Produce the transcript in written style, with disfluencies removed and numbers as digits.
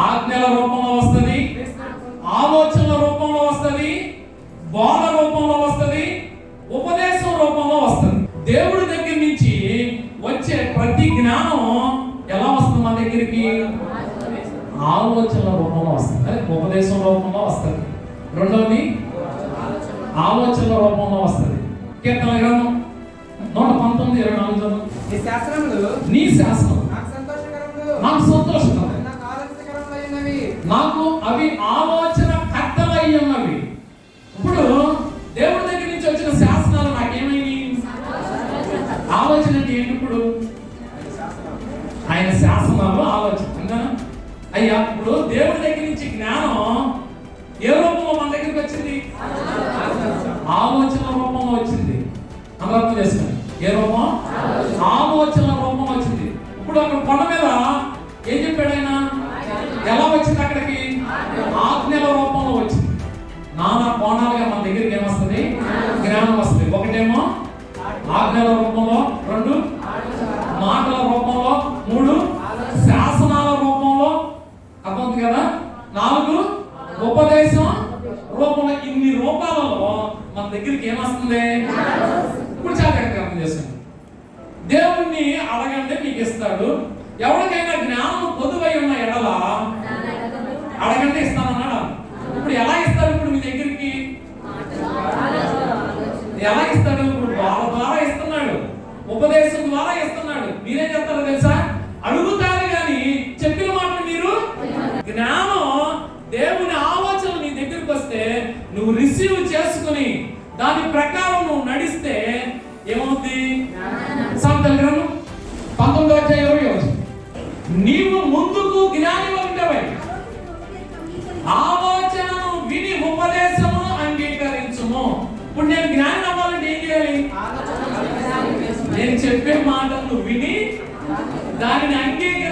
ఆజ్ఞల రూపంలో వస్తుంది, ఆలోచనల రూపంలో వస్తుంది, బోధ రూపంలో వస్తుంది, ఉపదేశం రూపంలో వస్తుంది. దేవుడి దగ్గర నుంచి వచ్చే ప్రతి జ్ఞానం ఎలా వస్తుంది మన దగ్గరికి? ఆలోచనల రూపంలో వస్తుంది, అదే ఉపదేశం రూపంలో వస్తుంది. రెండోది ఆలోచనల రూపంలో వస్తుంది. కీర్తన గ్రంథం 119:24 నీ శాస్త్రములు నీ శాస్త్రం నాకు సంతోషకరములు, నాకు సంతోషకరం, నాకు ఆలోచనకరములైనవి, నాకు అవి ఆలోచన కర్తలై ఉన్నవి. ఇప్పుడు దేవుడి దగ్గర నుంచి వచ్చిన శాసనాలు నాకేమైంది? ఆలోచన అంటే ఏంటి? ఇప్పుడు ఆయన శాసనాలు ఆలోచన అందా? అయ్యా, ఇప్పుడు దేవుడి దగ్గర నుంచి జ్ఞానం ఏ రూపంలో మన దగ్గరికి వచ్చింది? ఆలోచన రూపంలో వచ్చింది. అందరూ అర్థం చేసుకోండి. ఏ రూపం? ఆలోచన రూపంలో వచ్చింది. ఇప్పుడు అక్కడ కొండ మీద ఏం చెప్పాడు ఆయన? ఎలా వచ్చింది అక్కడికి? ఆజ్ఞల రూపంలో వచ్చింది. నానా కోణాలుగా మన దగ్గరికి ఏమొస్తుంది? జ్ఞానం వస్తుంది. ఒకటేమో ఆజ్ఞల రూపంలో, 2 మాటల రూపంలో, 3 శాసనాల రూపంలో, అర్థం కదా, 4 ఉపదేశం రూపంలో. ఇన్ని రూపాలలో మన దగ్గరికి ఏమొస్తుంది? ఇప్పుడు చాలా అర్థం చేసుకోండి. దేవుణ్ణి అడగండి, మీకు ఇస్తాడు. ఎవరికైనా జ్ఞానం పొదువై ఉన్న ఎడల అడగండి, ఇస్తానన్నాడు. ఇప్పుడు ఎలా ఇస్తాడు? ఇప్పుడు మీ దగ్గరికి ఎలా ఇస్తాడు? ఇప్పుడు వాళ్ళ ద్వారా ఇస్తున్నాడు, ఉపదేశం ద్వారా ఇస్తున్నాడు. మీరేం చెప్తారో తెలుసా? అడుగుతారు కానీ చెప్పిన మాటలు మీరు. జ్ఞానం, దేవుని ఆలోచన నీ దగ్గరికి వస్తే నువ్వు రిసీవ్ చేసుకుని దాని ప్రకారం నువ్వు నడిస్తే ఏమవుతుంది? సామెతల గ్రంథం 19:20 నీవు ముందుకు జ్ఞానిగా ఉండవై ఆలోచనను విని ఉపదేశము అంగీకరించుము. ఇప్పుడు నేను జ్ఞానం అవ్వాలంటే ఏం చేయాలి? నేను చెప్పే మాటలు విని దానిని అంగీకరించాలి.